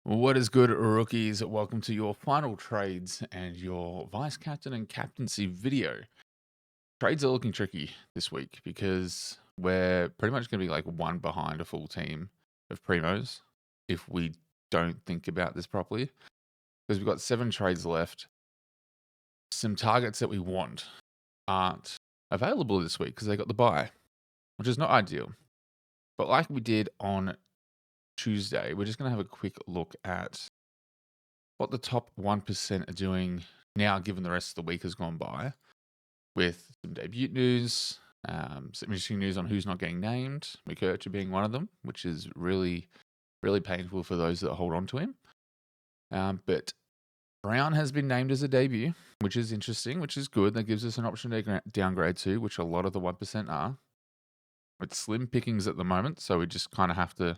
What is good, rookies? Welcome to your final trades and your vice captain and captaincy video. Trades are looking tricky this week because we're pretty much going to be like one behind a full team of primos if we don't think about this properly. Because we've got 7 trades left. Some targets that we want aren't available this week because they got the bye, which is not ideal. But like we did on Tuesday, we're just going to have a quick look at what the top 1% are doing now, given the rest of the week has gone by, with some debut news, some interesting news on who's not getting named, McKercher being one of them, which is really, really painful for those that hold on to him. But Brown has been named as a debut, which is interesting, which is good. That gives us an option to downgrade to, which a lot of the 1% are. It's slim pickings at the moment, so we just kind of have to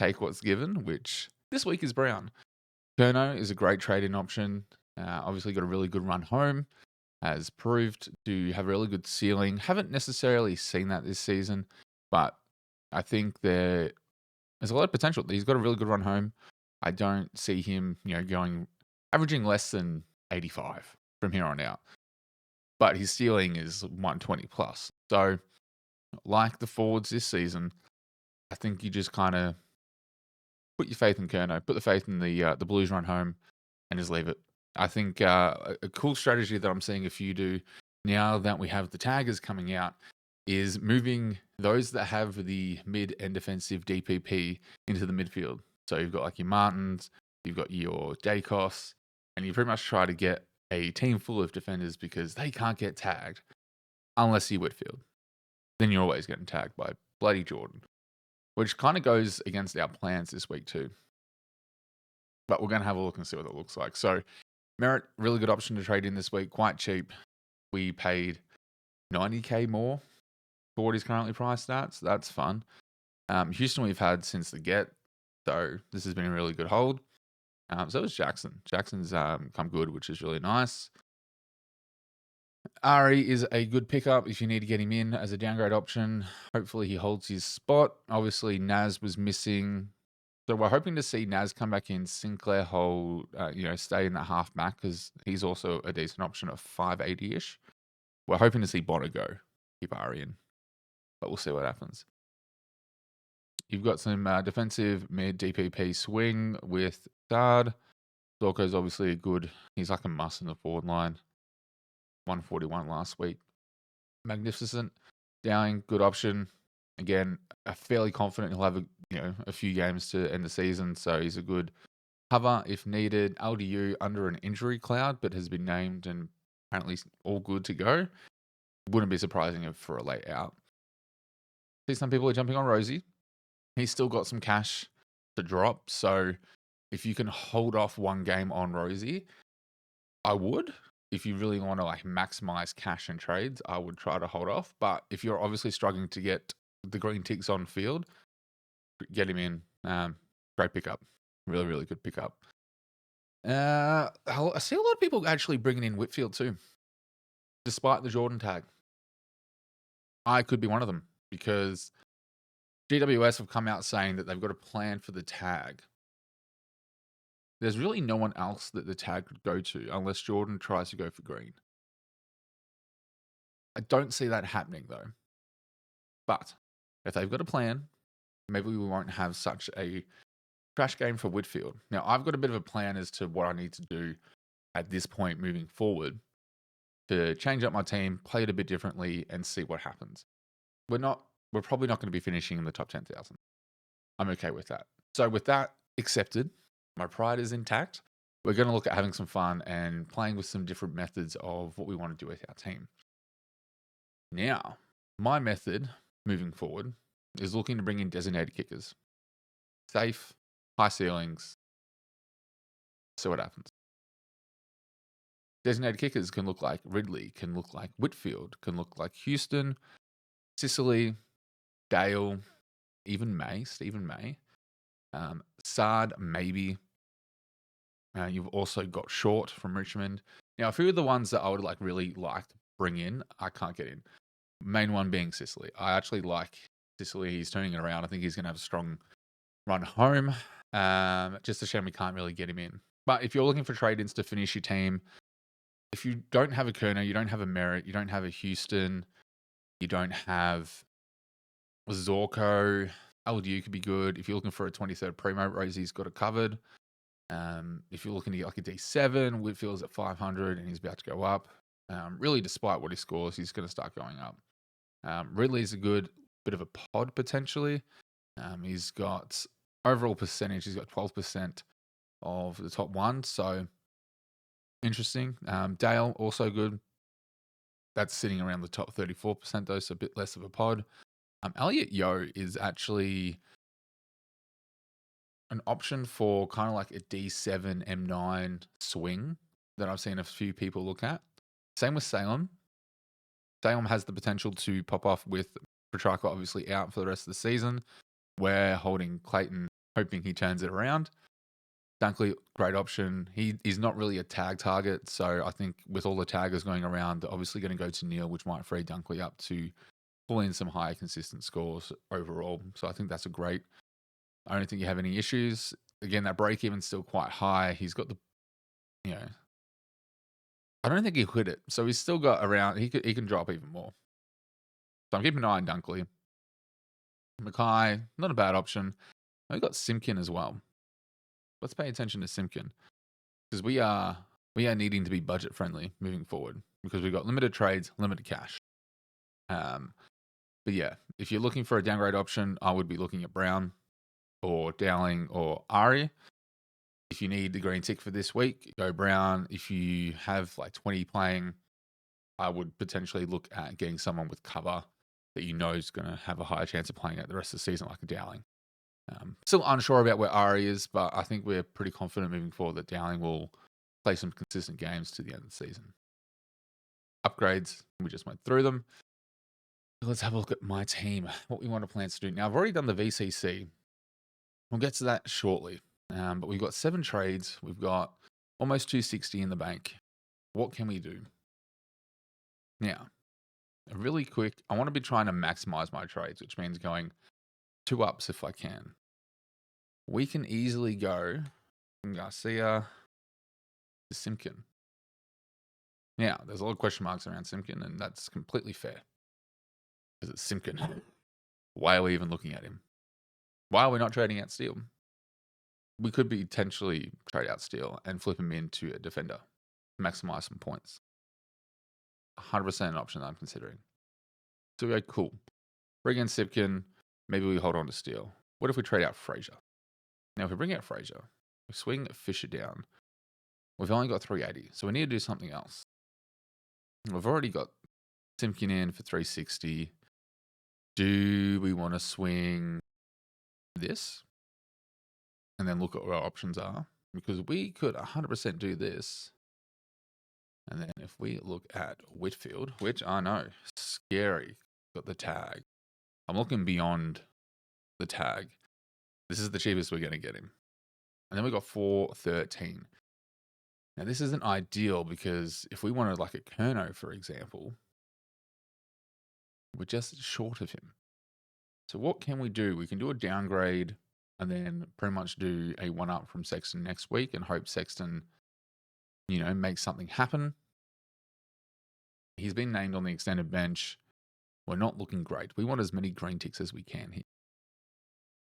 take what's given, which this week is Brown. Kerno is a great trade-in option. Obviously got a really good run home. Has proved to have a really good ceiling. Haven't necessarily seen that this season, but I think there's a lot of potential. He's got a really good run home. I don't see him, averaging less than 85 from here on out. But his ceiling is 120 plus. So, like the forwards this season, I think you just kind of put your faith in Kerno, put the faith in the Blues run home, and just leave it. I think a cool strategy that I'm seeing a few do now that we have the taggers coming out is moving those that have the mid and defensive DPP into the midfield. So you've got like your Martins, you've got your Dacos, and you pretty much try to get a team full of defenders because they can't get tagged unless you're Whitfield. Then you're always getting tagged by bloody Jordan, which kind of goes against our plans this week too. But we're going to have a look and see what it looks like. So Merritt, really good option to trade in this week, quite cheap. We paid 90k more for what he's currently priced at, so that's fun. Houston we've had since the get, so this has been a really good hold. So is Jackson. Jackson's come good, which is really nice. Ari is a good pickup if you need to get him in as a downgrade option. Hopefully he holds his spot. Obviously Naz was missing. So we're hoping to see Naz come back in, Sinclair hold, stay in that half back because he's also a decent option of 580-ish. We're hoping to see Bonner go, keep Ari in, but we'll see what happens. You've got some defensive mid DPP swing with Dard. Zorko's obviously a good, he's like a must in the forward line. 141 last week. Magnificent. Downing, good option. Again, fairly confident he'll have a few games to end the season, so he's a good cover if needed. LDU under an injury cloud, but has been named and apparently all good to go. Wouldn't be surprising if for a late out. See, some people are jumping on Rosie. He's still got some cash to drop, so if you can hold off one game on Rosie, I would. If you really want to maximize cash and trades, I would try to hold off. But if you're obviously struggling to get the green ticks on field, get him in. Great pickup. Really, really good pickup. I see a lot of people actually bringing in Whitfield too, despite the Jordan tag. I could be one of them because GWS have come out saying that they've got a plan for the tag. There's really no one else that the tag could go to unless Jordan tries to go for green. I don't see that happening though. But if they've got a plan, maybe we won't have such a trash game for Whitfield. Now, I've got a bit of a plan as to what I need to do at this point moving forward to change up my team, play it a bit differently, and see what happens. We're probably not going to be finishing in the top 10,000. I'm okay with that. So with that accepted, my pride is intact. We're going to look at having some fun and playing with some different methods of what we want to do with our team. Now, my method moving forward is looking to bring in designated kickers. Safe, high ceilings. See what happens. Designated kickers can look like Ridley, can look like Whitfield, can look like Houston, Sicily, Dale, even Stephen May. Sard, maybe. You've also got Short from Richmond. Now, a few of the ones that I would really like to bring in, I can't get in. Main one being Sicily. I actually like Sicily. He's turning it around. I think he's going to have a strong run home. Just a shame we can't really get him in. But if you're looking for trade-ins to finish your team, if you don't have a Kerner, you don't have a Merritt, you don't have a Houston, you don't have Zorko, LDU could be good. If you're looking for a 23rd primo, Rosie's got it covered. If you're looking to get like a D7, Whitfield's at 500 and he's about to go up. Really, despite what he scores, he's going to start going up. Ridley's a good bit of a pod potentially. He's got overall percentage, he's got 12% of the top one. So interesting. Dale, also good. That's sitting around the top 34% though, so a bit less of a pod. Elliot Yo is actually an option for kind of like a D7, M9 swing that I've seen a few people look at. Same with Salem. Salem has the potential to pop off with Petrarca obviously out for the rest of the season. We're holding Clayton, hoping he turns it around. Dunkley, great option. He's not really a tag target, so I think with all the taggers going around, they're obviously going to go to Neil, which might free Dunkley up to pull in some higher consistent scores overall. So I think that's a great. I don't think you have any issues. Again, that break even's still quite high. He's got the, I don't think he quit it. So he's still got around. He can drop even more. So I'm keeping an eye on Dunkley. Mackay, not a bad option. We've got Simpkin as well. Let's pay attention to Simpkin because we are needing to be budget friendly moving forward because we've got limited trades, limited cash. But yeah, if you're looking for a downgrade option, I would be looking at Brown or Dowling or Ari. If you need the green tick for this week, go Brown. If you have like 20 playing, I would potentially look at getting someone with cover that you know is going to have a higher chance of playing at the rest of the season, like a Dowling. Still unsure about where Ari is, but I think we're pretty confident moving forward that Dowling will play some consistent games to the end of the season. Upgrades, we just went through them. Let's have a look at my team, what we want to plan to do. Now, I've already done the VCC. We'll get to that shortly. But we've got 7 trades. We've got almost 260 in the bank. What can we do? Now, really quick, I want to be trying to maximize my trades, which means going 2 ups if I can. We can easily go from Garcia to Simpkin. Now, there's a lot of question marks around Simpkin, and that's completely fair. Because it's Simpkin. Why are we even looking at him? Why are we not trading out Steele? We could potentially trade out Steele and flip him into a defender, maximize some points. 100% an option that I'm considering. So we go, cool. Bring in Simpkin. Maybe we hold on to Steele. What if we trade out Fraser? Now, if we bring out Fraser, we swing Fisher down. We've only got 380, so we need to do something else. We've already got Simpkin in for 360. Do we want to swing this? And then look at what our options are? Because we could 100% do this. And then if we look at Whitfield, which I know, scary, got the tag. I'm looking beyond the tag. This is the cheapest we're going to get him. And then we got 413. Now, this isn't ideal because if we wanted like a Kerno, for example, we're just short of him. So what can we do? We can do a downgrade and then pretty much do a 1-up from Sexton next week and hope Sexton, makes something happen. He's been named on the extended bench. We're not looking great. We want as many green ticks as we can here.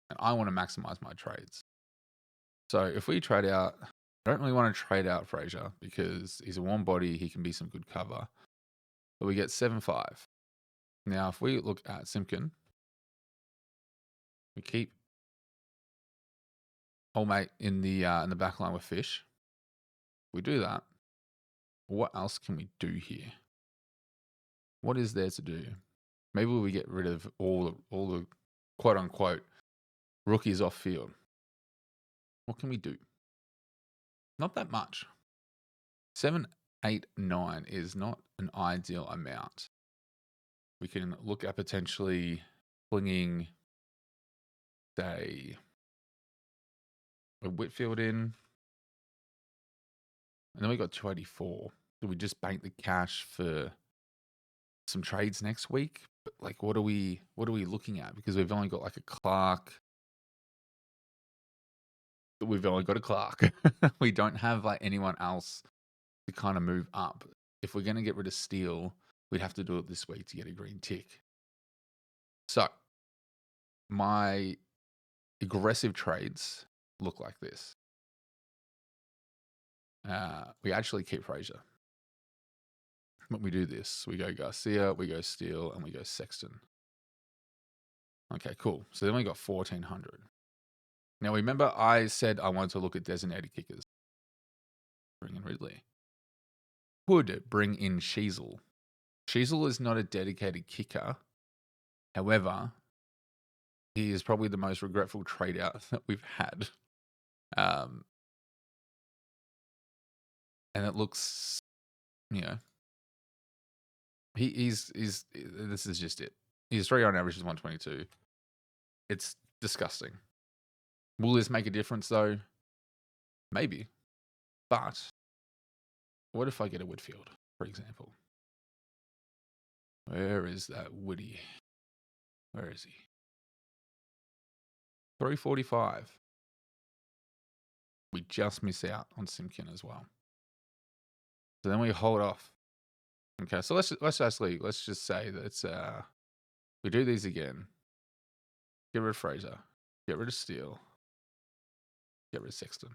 And I want to maximize my trades. So if we trade out, I don't really want to trade out Fraser because he's a warm body. He can be some good cover. But we get 7-5. Now, if we look at Simpkin, we keep old mate in the back line with Fish. We do that. What else can we do here? What is there to do? Maybe we get rid of all the quote unquote rookies off field. What can we do? Not that much. 7, 8, 9 is not an ideal amount. We can look at potentially flinging, say, a Whitfield in. And then we got 284. Do we just bank the cash for some trades next week? But like, what are we looking at? Because we've only got like a Clark. we've only got a Clark. We don't have like anyone else to kind of move up. If we're going to get rid of Steele, we'd have to do it this week to get a green tick. So my aggressive trades look like this. We actually keep Fraser. When we do this, we go Garcia, we go Steele, and we go Sexton. Okay, cool. So then we got 1,400. Now remember I said I wanted to look at designated kickers. Bring in Ridley. Could bring in Sheasel. Sheasel is not a dedicated kicker. However, he is probably the most regretful trade out that we've had. And it looks, you know, he's this is just it. His 3-yard average is 122. It's disgusting. Will this make a difference though? Maybe. But what if I get a Whitfield, for example? Where is that Woody? Where is he? 345. We just miss out on Simpkin as well. So then we hold off. Okay, so let's just say that we do these again. Get rid of Fraser. Get rid of Steele. Get rid of Sexton.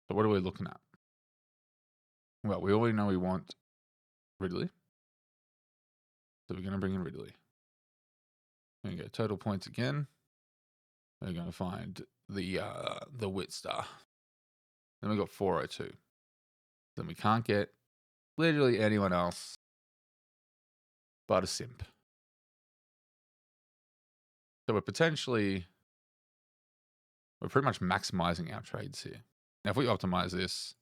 So what are we looking at? Well, we already know we want Ridley. So we're going to bring in Ridley. We're going to go total points again. We're going to find the Wit Star. Then we got 402. Then we can't get literally anyone else but a simp. So we're pretty much maximizing our trades here. Now, if we optimize this,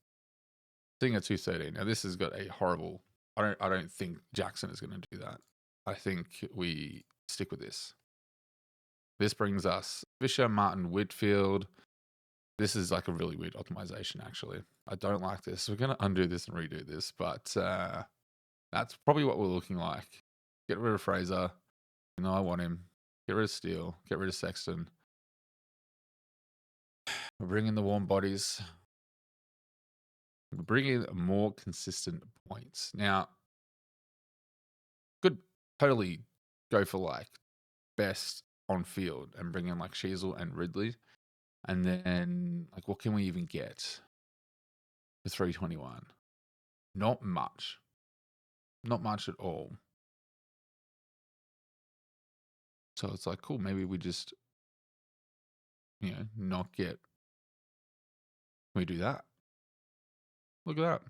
sitting at 213. Now, this has got a horrible. I don't think Jackson is going to do that. I think we stick with this. This brings us Fisher, Martin, Whitfield. This is like a really weird optimization, actually. I don't like this. We're going to undo this and redo this, but that's probably what we're looking like. Get rid of Fraser. You know I want him. Get rid of Steele. Get rid of Sexton. We're bringing the warm bodies. We're bringing more consistent points. Now, could totally go for like best on field and bring in like Sheasel and Ridley. And then like what can we even get for 321? Not much. Not much at all. So it's like, cool, maybe we just, not get. We do that. Look at that.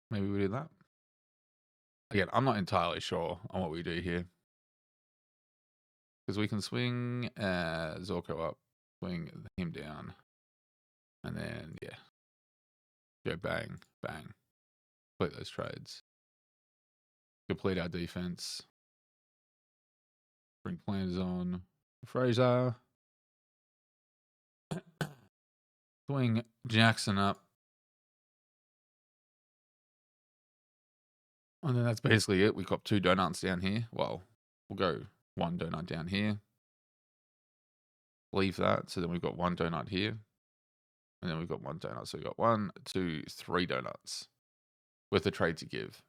Maybe we do that. Again, I'm not entirely sure on what we do here. Because we can swing Zorko up, swing him down. And then, yeah. Go bang, bang. Complete those trades. Complete our defense. Bring plans on. Fraser. Swing Jackson up. And then that's basically it. We got 2 donuts down here. Well, we'll go 1 donut down here. Leave that. So then we've got 1 donut here. And then we've got 1 donut. So we've got 1, 2, 3 donuts with a trade to give.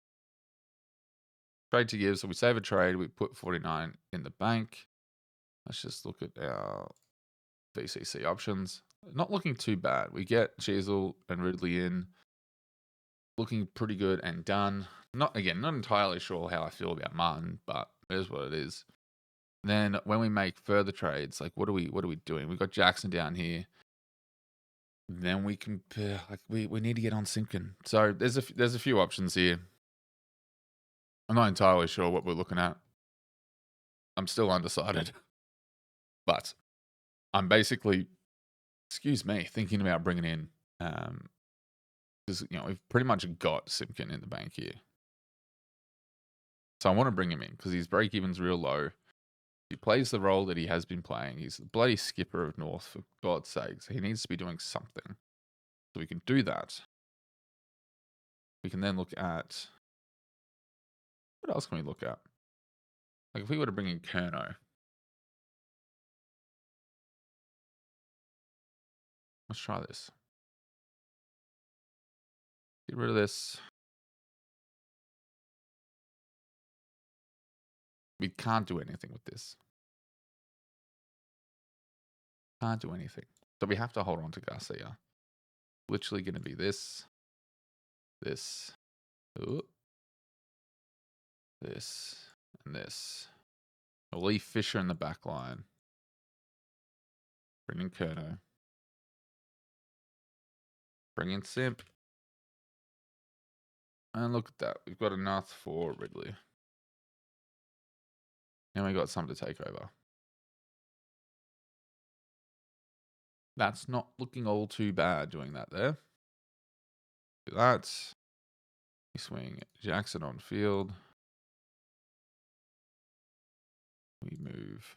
Trade to give. So we save a trade. We put 49 in the bank. Let's just look at our VCC options. Not looking too bad. We get Sheasel and Ridley in. Looking pretty good and done. Not entirely sure how I feel about Martin, but it is what it is. Then when we make further trades, like what are we doing? We've got Jackson down here. Then we can we need to get on Simpkin. So there's a few options here. I'm not entirely sure what we're looking at. I'm still undecided. But I'm basically, excuse me, thinking about bringing in because we've pretty much got Simpkin in the bank here. So I want to bring him in because his break even's real low. He plays the role that he has been playing. He's the bloody skipper of North, for God's sake. So he needs to be doing something. So we can do that. We can then look at, what else can we look at? Like if we were to bring in Kerno, Let's try this. Get rid of this. We can't do anything with this. Can't do anything. So we have to hold on to Garcia. Literally going to be this, this, ooh, this, and this. We'll leave Fisher in the back line. Bring in Curno. Bring in Simp. And look at that. We've got enough for Ridley. And we got some to take over. That's not looking all too bad doing that there. Do that. We swing Jackson on field. We move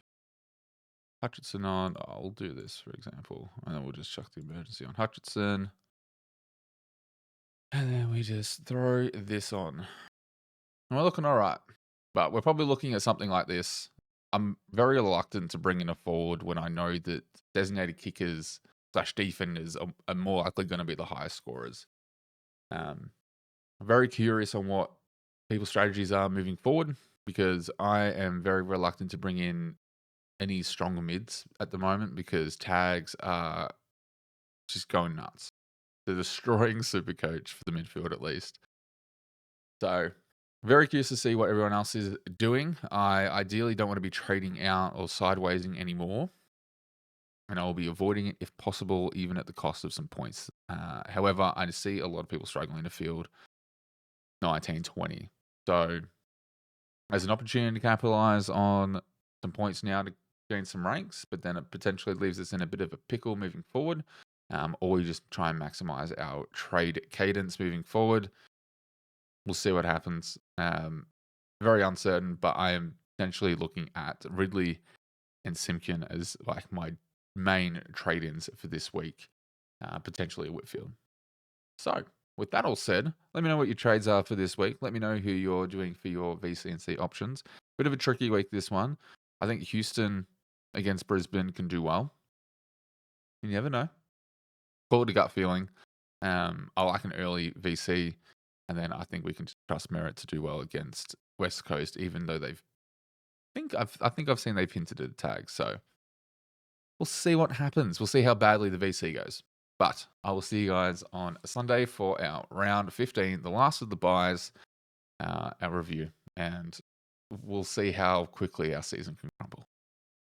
Hutchinson on. Oh, we'll do this, for example. And then we'll just chuck the emergency on Hutchinson. And then we just throw this on. And we're looking all right. But we're probably looking at something like this. I'm very reluctant to bring in a forward when I know that designated kickers / defenders are more likely going to be the highest scorers. I'm very curious on what people's strategies are moving forward, because I am very reluctant to bring in any stronger mids at the moment, because tags are just going nuts. They're destroying Supercoach for the midfield, at least. So very curious to see what everyone else is doing. I ideally don't want to be trading out or sidewaysing anymore, and I will be avoiding it if possible, even at the cost of some points. However, I see a lot of people struggling to field 19-20. So as an opportunity to capitalize on some points now to gain some ranks, but then it potentially leaves us in a bit of a pickle moving forward. Or we just try and maximize our trade cadence moving forward. We'll see what happens. Very uncertain, but I am potentially looking at Ridley and Simpkin as like my main trade-ins for this week, potentially Whitfield. So with that all said, let me know what your trades are for this week. Let me know who you're doing for your VC and C options. Bit of a tricky week, this one. I think Houston against Brisbane can do well. You never know. Call it a gut feeling. I like an early VC, and then I think we can trust Merritt to do well against West Coast, even though I think I've seen they've hinted at a tag. So we'll see what happens. We'll see how badly the VC goes. But I will see you guys on Sunday for our round 15, the last of the buys, our review, and we'll see how quickly our season can crumble.